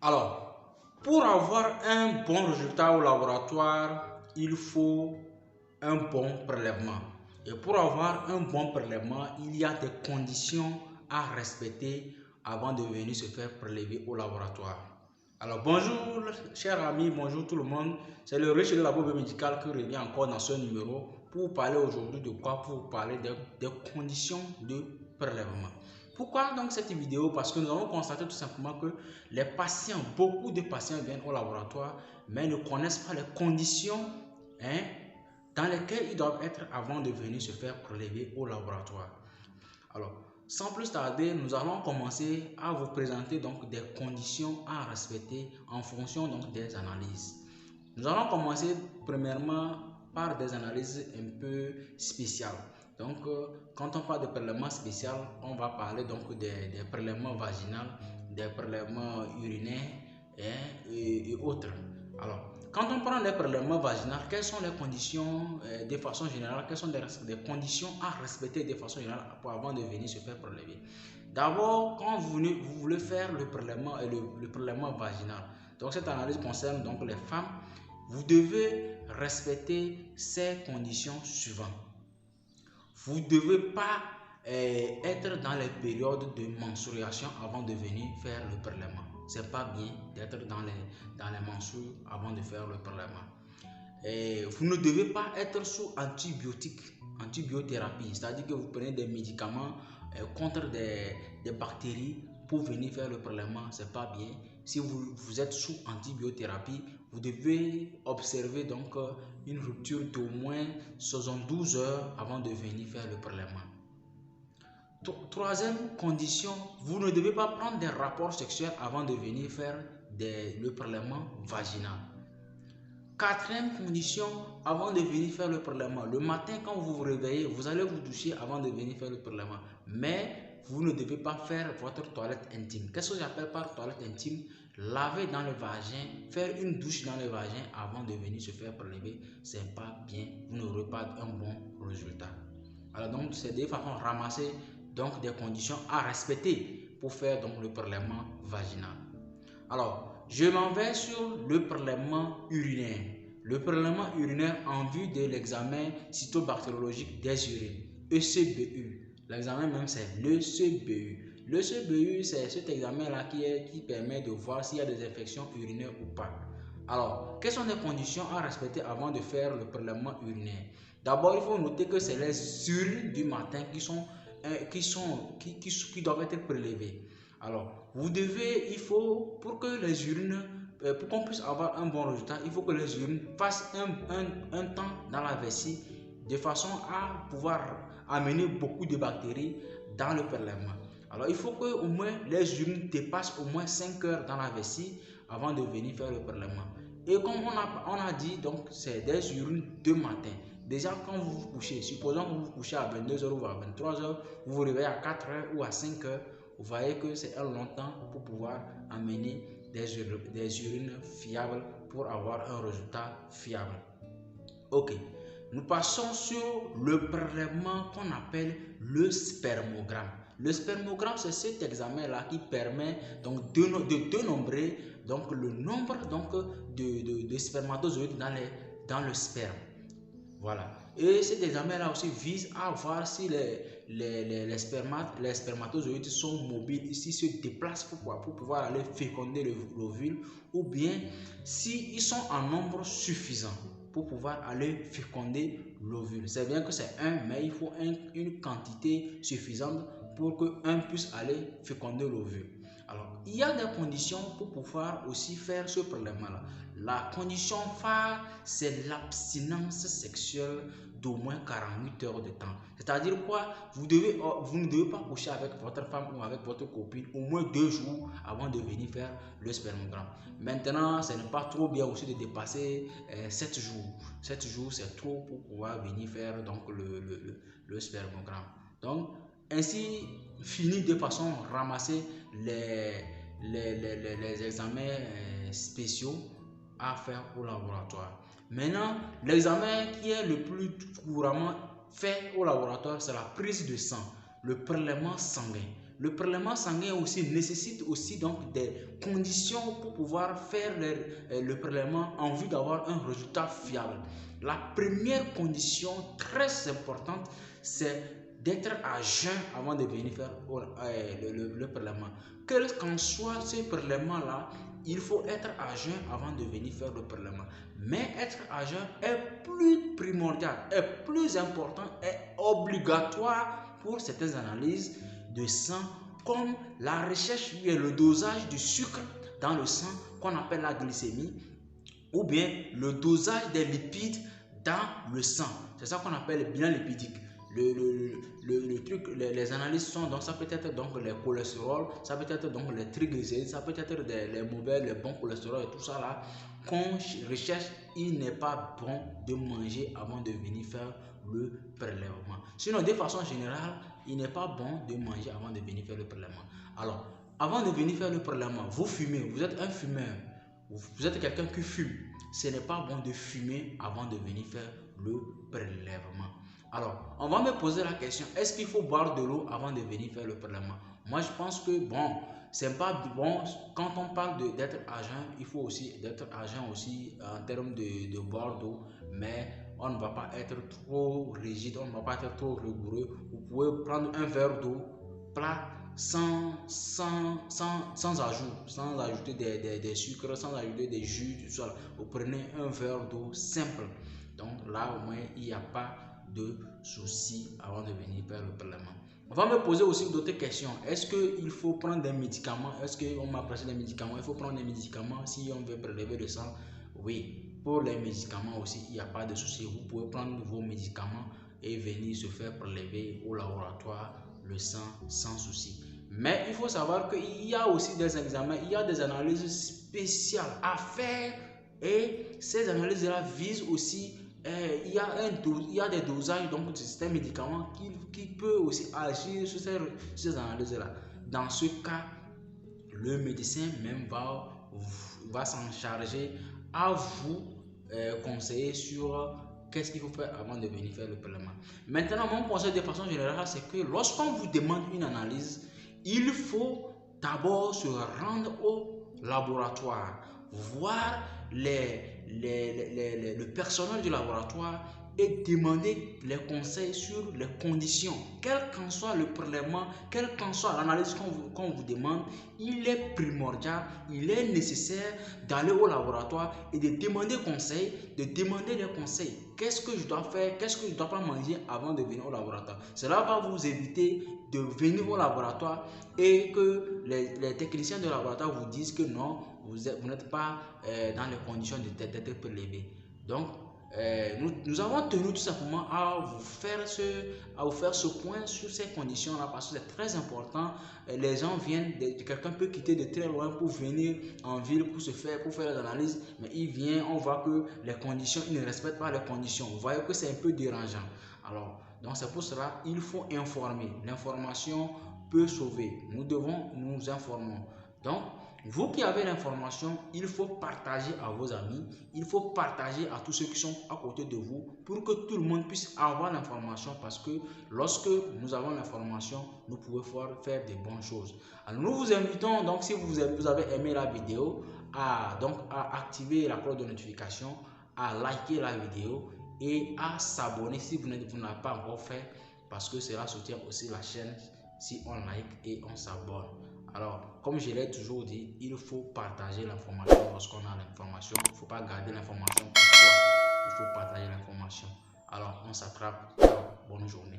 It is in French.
Alors, pour avoir un bon résultat au laboratoire, il faut un bon prélèvement. Et pour avoir un bon prélèvement, il y a des conditions à respecter avant de venir se faire prélever au laboratoire. Alors bonjour chers amis, bonjour tout le monde. C'est le riche de la biomédicale qui revient encore dans ce numéro pour parler aujourd'hui de quoi? Pour parler des conditions de prélèvement. Pourquoi donc cette vidéo? Parce que nous avons constaté tout simplement que les patients, beaucoup de patients viennent au laboratoire mais ne connaissent pas les conditions dans lesquelles ils doivent être avant de venir se faire prélever au laboratoire. Alors, sans plus tarder, nous allons commencer à vous présenter donc des conditions à respecter en fonction donc des analyses. Nous allons commencer premièrement par des analyses un peu spéciales. Donc, quand on parle de prélèvement spécial, on va parler donc des prélèvements vaginaux, des prélèvements urinaires et autres. Alors, quand on prend des prélèvements vaginaux, quelles sont les conditions de façon générale? Quelles sont des conditions à respecter de façon générale avant de venir se faire prélever? D'abord, quand vous voulez faire le prélèvement vaginal, donc cette analyse concerne donc les femmes, vous devez respecter ces conditions suivantes. Vous ne devez pas être dans les périodes de menstruation avant de venir faire le prélèvement. Ce n'est pas bien d'être dans les menstrues avant de faire le prélèvement. Vous ne devez pas être sous antibiothérapie, c'est-à-dire que vous prenez des médicaments contre des bactéries pour venir faire le prélèvement, ce n'est pas bien. Si vous êtes sous antibiothérapie, vous devez observer donc une rupture d'au moins 72 heures avant de venir faire le prélèvement. Troisième condition, vous ne devez pas prendre des rapports sexuels avant de venir faire le prélèvement vaginal. Quatrième condition, avant de venir faire le prélèvement, le matin quand vous vous réveillez, vous allez vous doucher avant de venir faire le prélèvement. Mais vous ne devez pas faire votre toilette intime. Qu'est-ce que j'appelle par toilette intime? Laver dans le vagin, faire une douche dans le vagin avant de venir se faire prélever, ce n'est pas bien. Vous n'aurez pas un bon résultat. Alors donc, c'est des façons de ramasser donc des conditions à respecter pour faire donc le prélèvement vaginal. Alors, je m'en vais sur le prélèvement urinaire. Le prélèvement urinaire en vue de l'examen cytobactériologique des urines, ECBU. L'examen même c'est l'ECBU. L'ECBU c'est cet examen-là qui permet de voir s'il y a des infections urinaires ou pas. Alors, quelles sont les conditions à respecter avant de faire le prélèvement urinaire? D'abord, il faut noter que c'est les urines du matin qui doivent être prélevées. Alors, pour que les urines, pour qu'on puisse avoir un bon résultat, il faut que les urines passent un temps dans la vessie de façon à pouvoir amener beaucoup de bactéries dans le prélèvement. Alors, il faut que au moins les urines dépassent au moins 5 heures dans la vessie avant de venir faire le prélèvement. Et comme on a dit, donc c'est des urines de matin. Déjà, quand vous vous couchez, supposons que vous vous couchez à 22h ou à 23h, vous vous réveillez à 4h ou à 5h, vous voyez que c'est un long temps pour pouvoir amener des urines fiables pour avoir un résultat fiable. Ok, nous passons sur le prélèvement qu'on appelle le spermogramme. Le spermogramme, c'est cet examen-là qui permet donc de dénombrer donc le nombre donc de spermatozoïdes dans le sperme. Voilà. Et cet examen-là aussi vise à voir si les spermatozoïdes sont mobiles, s'ils se déplacent pour pouvoir aller féconder l'ovule, ou bien s'ils sont en nombre suffisant pour pouvoir aller féconder l'ovule. C'est bien que c'est un, mais il faut une quantité suffisante pour qu'un puisse aller féconder l'ovule. Alors, il y a des conditions pour pouvoir aussi faire ce prélèvement-là. La condition phare, c'est l'abstinence sexuelle d'au moins 48 heures de temps. C'est-à-dire quoi? Vous ne devez pas coucher avec votre femme ou avec votre copine au moins 2 jours avant de venir faire le spermogramme. Maintenant, ce n'est pas trop bien aussi de dépasser 7 jours. 7 jours, c'est trop pour pouvoir venir faire donc, le spermogramme. Donc, ainsi, fini de façon ramasser les examens spéciaux à faire au laboratoire. Maintenant, l'examen qui est le plus couramment fait au laboratoire, c'est la prise de sang, le prélèvement sanguin. le prélèvement sanguin aussi nécessite aussi donc des conditions pour pouvoir faire le prélèvement en vue d'avoir un résultat fiable. La première condition très importante, c'est d'être à jeun avant de venir faire le prélèvement. Quel qu'en soit ce prélèvement-là, il faut être à jeun avant de venir faire le prélèvement. Mais être à jeun est plus primordial, est plus important, est obligatoire pour certaines analyses de sang, comme la recherche et le dosage du sucre dans le sang, qu'on appelle la glycémie, ou bien le dosage des lipides dans le sang. C'est ça qu'on appelle le bilan lipidique. Les analyses sont donc ça peut être donc les cholestérols, ça peut être donc les triglycérides, ça peut être les mauvais, les bons cholestérols et tout ça là qu'on recherche. Il n'est pas bon de manger avant de venir faire le prélèvement. Sinon, de façon générale, il n'est pas bon de manger avant de venir faire le prélèvement. Alors, avant de venir faire le prélèvement, vous fumez, vous êtes un fumeur, vous êtes quelqu'un qui fume. Ce n'est pas bon de fumer avant de venir faire le prélèvement. Alors, on va me poser la question, est-ce qu'il faut boire de l'eau avant de venir faire le prélèvement? Moi, je pense que bon, c'est pas bon. Quand on parle d'être à jeun, il faut aussi d'être à jeun aussi en termes de boire d'eau, mais on ne va pas être trop rigide, on ne va pas être trop rigoureux. Vous pouvez prendre un verre d'eau plat sans ajout, sans ajouter des sucres, sans ajouter des jus, tout ça. Vous prenez un verre d'eau simple. Donc là, au moins, il n'y a pas de soucis avant de venir faire le prélèvement. On va me poser aussi d'autres questions. Est-ce qu'il faut prendre des médicaments? Est-ce qu'on m'a prescrit des médicaments? Il faut prendre des médicaments si on veut prélever le sang? Oui, pour les médicaments aussi, il n'y a pas de souci. Vous pouvez prendre vos médicaments et venir se faire prélever au laboratoire le sang sans souci. Mais il faut savoir qu'il y a aussi des examens, il y a des analyses spéciales à faire et ces analyses-là visent aussi il y a des dosages donc de certains médicaments qui peut aussi agir sur ces analyses-là. Dans ce cas, le médecin même va s'en charger à vous conseiller sur qu'est-ce qu'il faut faire avant de venir faire le prélèvement. Maintenant, mon conseil de façon générale, c'est que lorsqu'on vous demande une analyse, il faut d'abord se rendre au laboratoire, voir le personnel du laboratoire et demander les conseils sur les conditions. Quel qu'en soit le prélèvement, quelle qu'en soit l'analyse qu'on vous demande, il est primordial, il est nécessaire d'aller au laboratoire et de demander conseil, de demander les conseils. Qu'est-ce que je dois faire, qu'est-ce que je ne dois pas manger avant de venir au laboratoire. Cela va vous éviter de venir au laboratoire et que les techniciens de laboratoire vous disent que non, vous n'êtes pas dans les conditions d'être prélevé. Donc, nous avons tenu tout simplement à vous faire ce point sur ces conditions-là parce que c'est très important. Les gens viennent, quelqu'un peut quitter de très loin pour venir en ville pour faire les analyses, mais il vient, on voit que les conditions, il ne respecte pas les conditions. Vous voyez que c'est un peu dérangeant. Alors, donc c'est pour cela il faut informer. L'information peut sauver. Nous devons nous informer. Donc, vous qui avez l'information, il faut partager à vos amis, il faut partager à tous ceux qui sont à côté de vous pour que tout le monde puisse avoir l'information parce que lorsque nous avons l'information, nous pouvons faire de bonnes choses. Alors nous vous invitons donc si vous avez aimé la vidéo à activer la cloche de notification, à liker la vidéo et à s'abonner si vous n'avez pas encore fait parce que cela soutient aussi la chaîne si on like et on s'abonne. Alors, comme je l'ai toujours dit, il faut partager l'information lorsqu'on a l'information. Il ne faut pas garder l'information pour soi. Il faut partager l'information. Alors, on s'attrape. Bonne journée.